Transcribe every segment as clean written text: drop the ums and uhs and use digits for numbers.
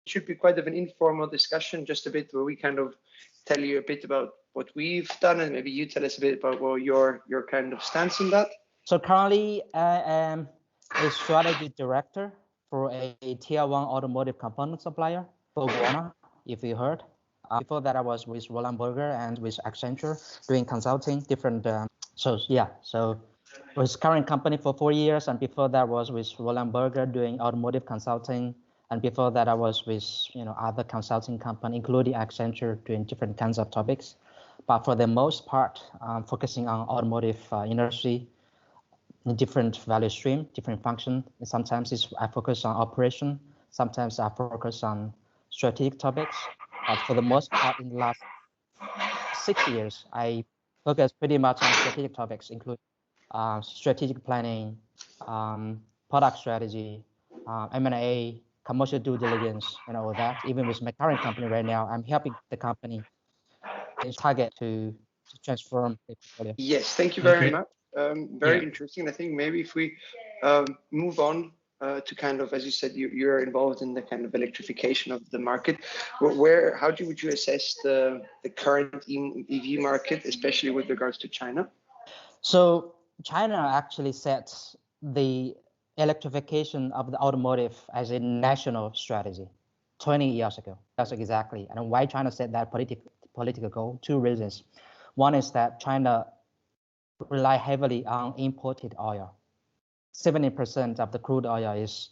should be quite of an informal discussion, just a bit where we kind of tell you a bit about what we've done, and maybe you tell us a bit about your kind of stance on that. So currently, I am a strategy director for a tier 1 automotive component supplier, BorgWarner, if you heard. Before that, I was with Roland Berger and with Accenture doing consulting, different. So was current company for 4 years, and before that was with Roland Berger doing automotive consulting, and before that I was with other consulting company, including Accenture, doing different kinds of topics. But for the most part, focusing on automotive industry, different value stream, different function. And sometimes I focus on operation. Sometimes I focus on strategic topics. But for the most part, in the last 6 years, I focus pretty much on strategic topics, including strategic planning, product strategy, M&A, commercial due diligence, and all that. Even with my current company right now, I'm helping the company target to transform the portfolio. Yes, thank you very much. Very interesting. I think maybe if we move on to kind of, as you said, you're involved in the kind of electrification of the market. How would you assess the current EV market, especially with regards to China? So China actually sets the electrification of the automotive as a national strategy 20 years ago. That's exactly. And why China set that political goal? 2 reasons. One is that China rely heavily on imported oil. 70% of the crude oil is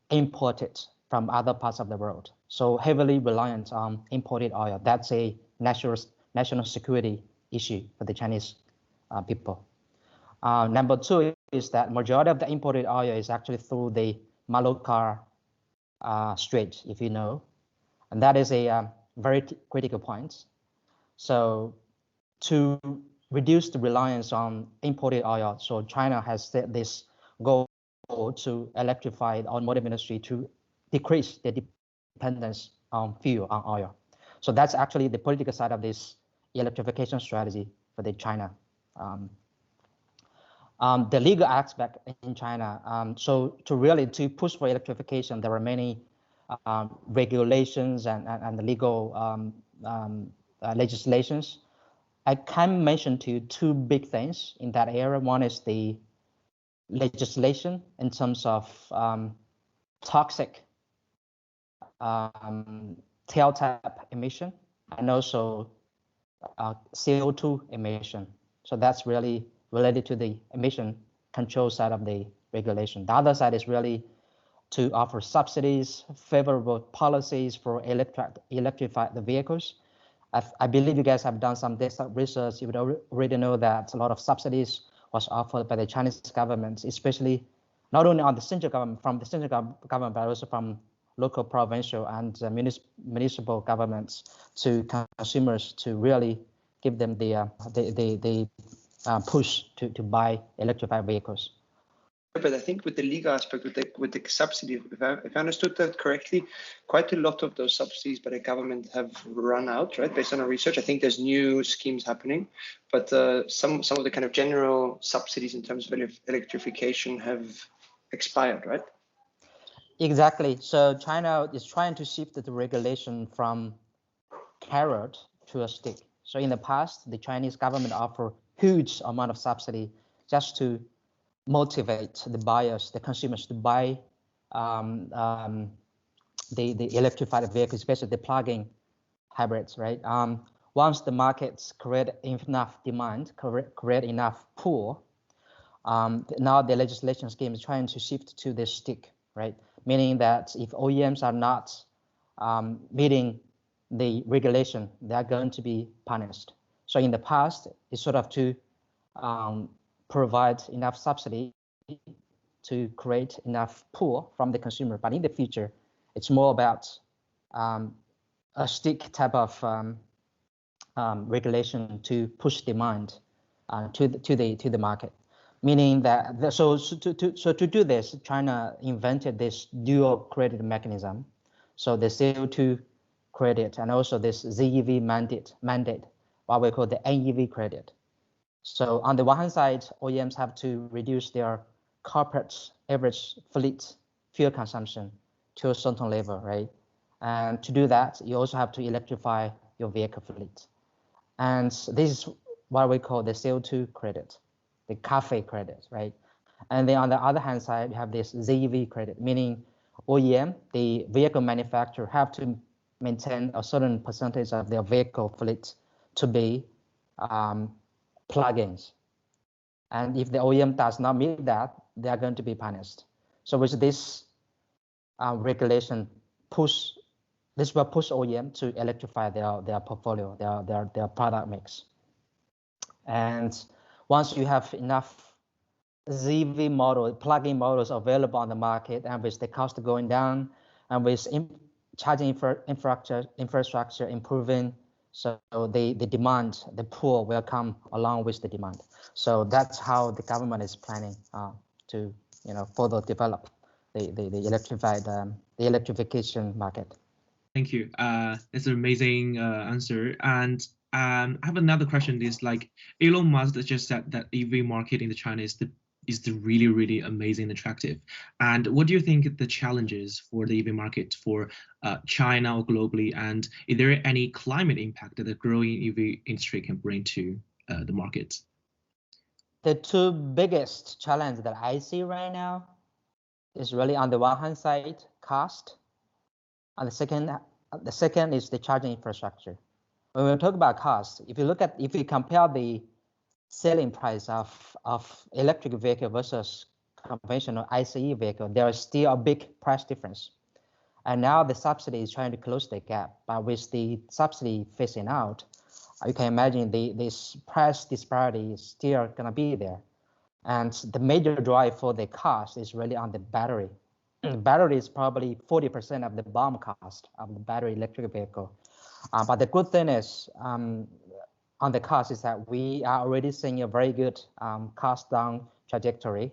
imported from other parts of the world. So heavily reliant on imported oil. That's a national security issue for the Chinese people. Number 2 is that majority of the imported oil is actually through the Malacca Strait, if you know. And that is a very critical point. So to reduce the reliance on imported oil, so China has set this goal to electrify the automotive industry to decrease the dependence on fuel, on oil. So that's actually the political side of this electrification strategy for the China. The legal aspect in China, so to push for electrification, there are many regulations and legal legislations. I can mention to you 2 big things in that area. One is the legislation in terms of toxic tail tap emission, and also CO2 emission. So that's really related to the emission control side of the regulation. The other side is really to offer subsidies, favorable policies for electrify the vehicles. I believe you guys have done some research. You would already know that a lot of subsidies was offered by the Chinese government, especially not only on the central government, from the central government, but also from local, provincial, and municipal governments to consumers to really give them the push to buy electrified vehicles. But I think with the legal aspect, with the subsidy, if I understood that correctly, quite a lot of those subsidies by the government have run out, right? Based on our research, I think there's new schemes happening, but some of the kind of general subsidies in terms of electrification have expired, right? Exactly. So China is trying to shift the regulation from carrot to a stick. So in the past, the Chinese government offered huge amount of subsidy just to motivate the buyers, the consumers, to buy the electrified vehicles, especially the plug-in hybrids, right? Once the markets create enough demand, create enough pool, now the legislation scheme is trying to shift to the stick, right? Meaning that if OEMs are not meeting the regulation, they are going to be punished. So in the past, it's sort of to provide enough subsidy to create enough pool from the consumer. But in the future, it's more about a stick type of regulation to push demand to the market. Meaning that so to do this, China invented this dual credit mechanism. So the CO2 credit and also this ZEV mandate, what we call the NEV credit. So on the one hand side, OEMs have to reduce their corporate average fleet fuel consumption to a certain level, right? And to do that, you also have to electrify your vehicle fleet. And this is what we call the CO2 credit, the CAFE credit, right? And then on the other hand side, you have this ZEV credit, meaning OEM, the vehicle manufacturer, have to maintain a certain percentage of their vehicle fleet to be plug-ins. And if the OEM does not meet that, they are going to be punished. So with this regulation, this will push OEM to electrify their portfolio, their product mix. And once you have enough ZV model, plug-in models available on the market, and with the cost going down, and with charging infrastructure improving, so the demand, the pool will come along with the demand. So that's how the government is planning to further develop the electrification market. Thank you. That's an amazing answer. And I have another question. Is like Elon Musk just said that EV market in China is really, really amazing and attractive. And what do you think the challenges for the EV market for China or globally? And is there any climate impact that the growing EV industry can bring to the market? The two biggest challenges that I see right now is really on the one hand side, cost. And the second is the charging infrastructure. When we talk about cost, if you compare the selling price of electric vehicle versus conventional ICE vehicle, there is still a big price difference. And now the subsidy is trying to close the gap. But with the subsidy phasing out, you can imagine this price disparity is still going to be there. And the major drive for the cost is really on the battery. The battery is probably 40% of the BOM cost of the battery electric vehicle. But the good thing is, on the cost is that we are already seeing a very good cost down trajectory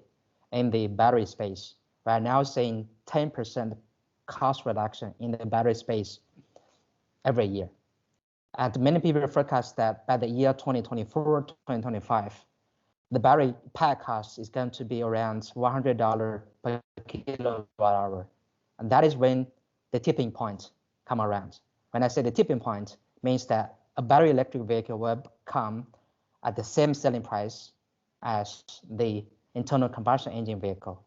in the battery space. We are now seeing 10% cost reduction in the battery space every year. And many people forecast that by the year 2024, 2025, the battery pack cost is going to be around $100 per kilowatt hour. And that is when the tipping point come around. When I say the tipping point, means that a battery electric vehicle will come at the same selling price as the internal combustion engine vehicle.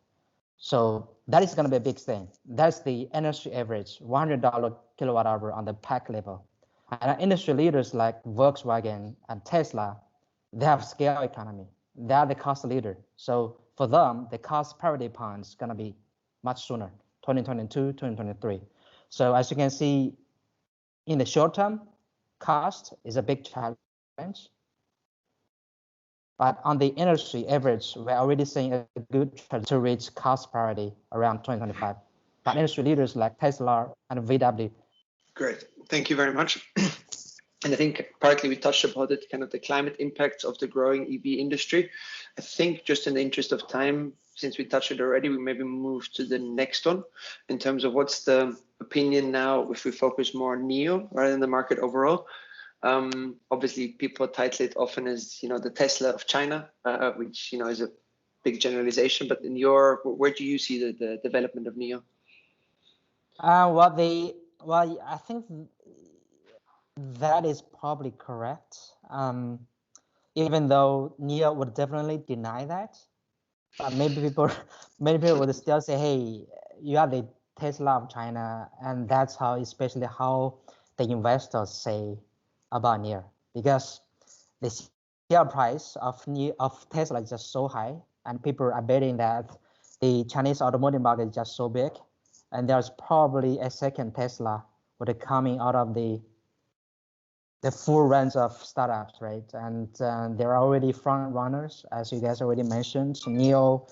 So that is going to be a big thing. That's the industry average, $100 kilowatt hour on the pack level. And industry leaders like Volkswagen and Tesla, they have scale economy. They are the cost leader. So for them, the cost parity point is going to be much sooner, 2022, 2023. So as you can see, in the short term, cost is a big challenge. But on the industry average, we're already seeing a good trend to reach cost parity around 2025. But industry leaders like Tesla and VW. Great, thank you very much. And I think partly we touched upon it, kind of the climate impacts of the growing EV industry. I think just in the interest of time, since we touched it already, we maybe move to the next one in terms of what's the opinion now if we focus more on NIO rather than the market overall. Obviously, people title it often as the Tesla of China, which is a big generalization. But where do you see the development of NIO? Well, I think that is probably correct. Even though NIO would definitely deny that, but many people would still say, "Hey, you are the Tesla of China," and that's especially how the investors say about NIO, because the share price of Tesla is just so high, and people are betting that the Chinese automotive market is just so big, and there's probably a second Tesla would coming out of the full range of startups, right? And there are already front runners, as you guys already mentioned, NIO,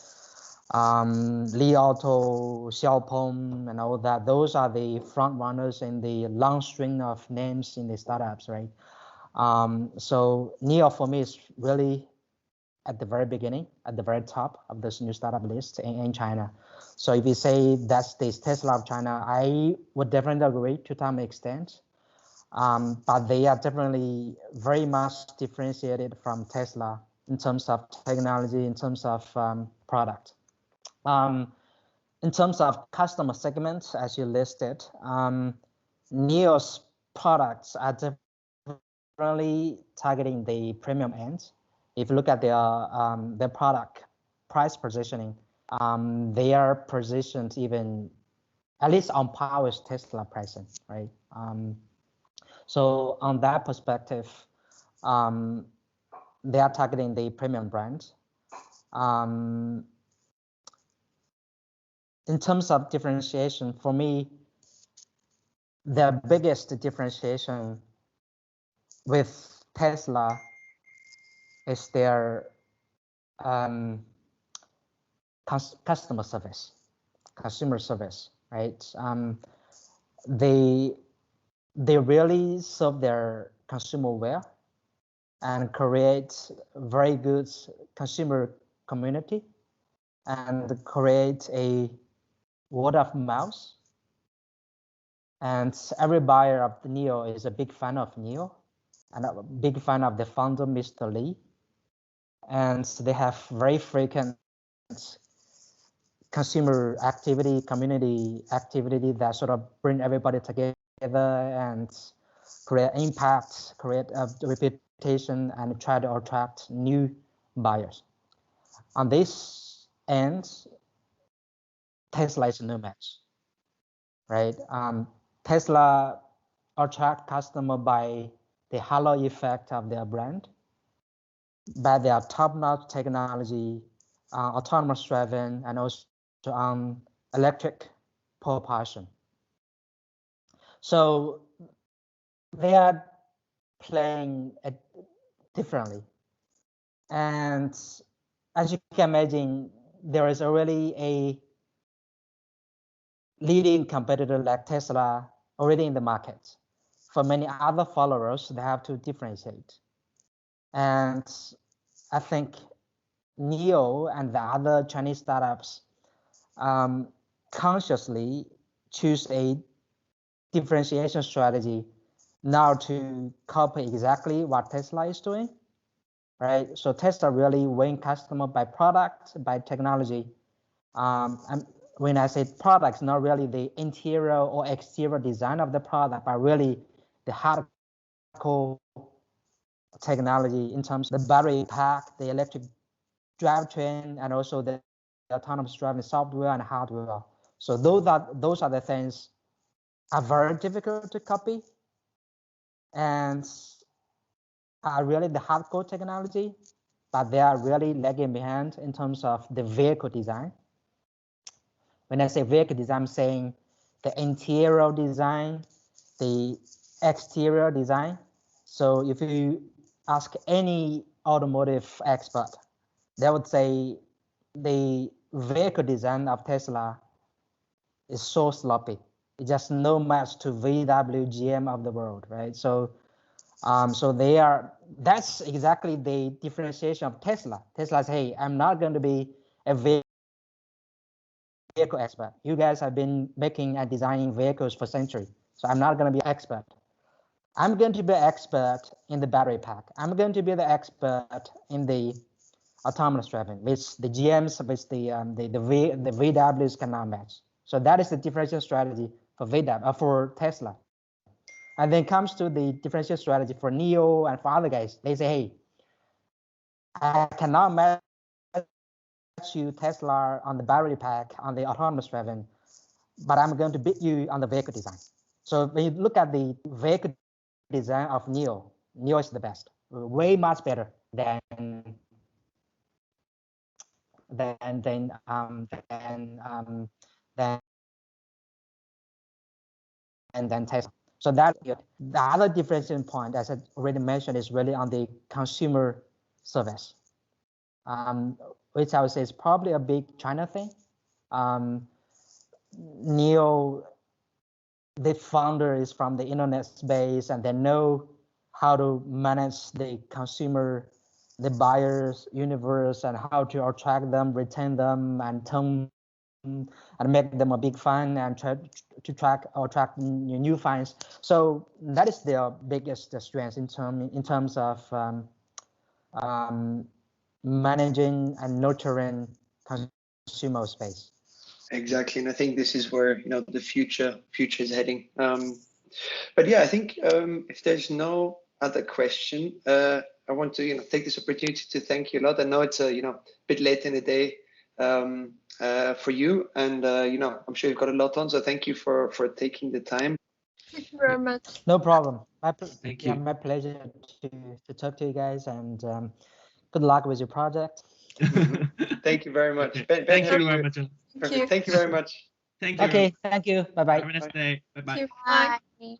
Li Auto, Zhouping, and all that. Those are the front runners in the long string of names in the startups, right? So NIO for me is really at the very beginning, at the very top of this new startup list in China. So if you say that's the Tesla of China, I would definitely agree to some extent. But they are definitely very much differentiated from Tesla in terms of technology, in terms of product. In terms of customer segments, as you listed, NIO's products are definitely targeting the premium end. If you look at their product price positioning, they are positioned even at least on par with Tesla pricing, right? So on that perspective, they are targeting the premium brand. In terms of differentiation, for me, the biggest differentiation with Tesla is their customer service, consumer service, right? They really serve their consumer well and create very good consumer community and create a word of mouth. And every buyer of the NIO is a big fan of NIO and a big fan of the founder, Mr. Lee. And they have very frequent consumer activity, community activity that sort of bring everybody together and create impact, create a reputation, and try to attract new buyers. On this end, Tesla is no match, right? Tesla attract customer by the halo effect of their brand, by their top-notch technology, autonomous driving, and also electric propulsion. So they are playing it differently. And as you can imagine, there is already a leading competitor like Tesla already in the market. For many other followers, they have to differentiate. And I think NIO and the other Chinese startups consciously choose a differentiation strategy now to copy exactly what Tesla is doing, right? So Tesla really win customer by product, by technology. And when I say products, not really the interior or exterior design of the product, but really the hardcore technology in terms of the battery pack, the electric drivetrain, and also the autonomous driving software and hardware. So those are the things are very difficult to copy and are really the hardcore technology, but they are really lagging behind in terms of the vehicle design. When I say vehicle design, I'm saying the interior design, the exterior design. So if you ask any automotive expert, they would say the vehicle design of Tesla is so sloppy. It's just no match to VW, GM of the world, right? So, that's exactly the differentiation of Tesla. Tesla says, hey, I'm not going to be a vehicle expert. You guys have been making and designing vehicles for centuries, so I'm not going to be an expert. I'm going to be an expert in the battery pack. I'm going to be the expert in the autonomous driving, which the GMs, which the VWs cannot match. So that is the differential strategy for for Tesla. And then comes to the differential strategy for NIO and for other guys. They say, hey, I cannot match you Tesla on the battery pack, on the autonomous driving, but I'm going to beat you on the vehicle design. So when you look at the vehicle design of NIO is the best, way much better than Tesla. So that the other differentiation point, as I already mentioned, is really on the consumer service, which I would say is probably a big China thing. NIO, the founder is from the internet space, and they know how to manage the consumer, the buyers universe, and how to attract them, retain them, and turn and make them a big fan and try to attract new fans. So that is their biggest strength in terms of managing and nurturing consumer space. Exactly, and I think this is where the future is heading. But yeah, I think if there's no other question, I want to take this opportunity to thank you a lot. I know it's a bit late in the day for you, and I'm sure you've got a lot on. So thank you for taking the time. Thank you very much. No problem. Thank you. My pleasure to talk to you guys, and good luck with your project. Thank you very much. Okay. Ben, Thank have you very much. Perfect. Thank you very much. Thank you. Okay, thank you. Bye bye. Have a nice day. Bye bye. Thank you. Bye. Bye.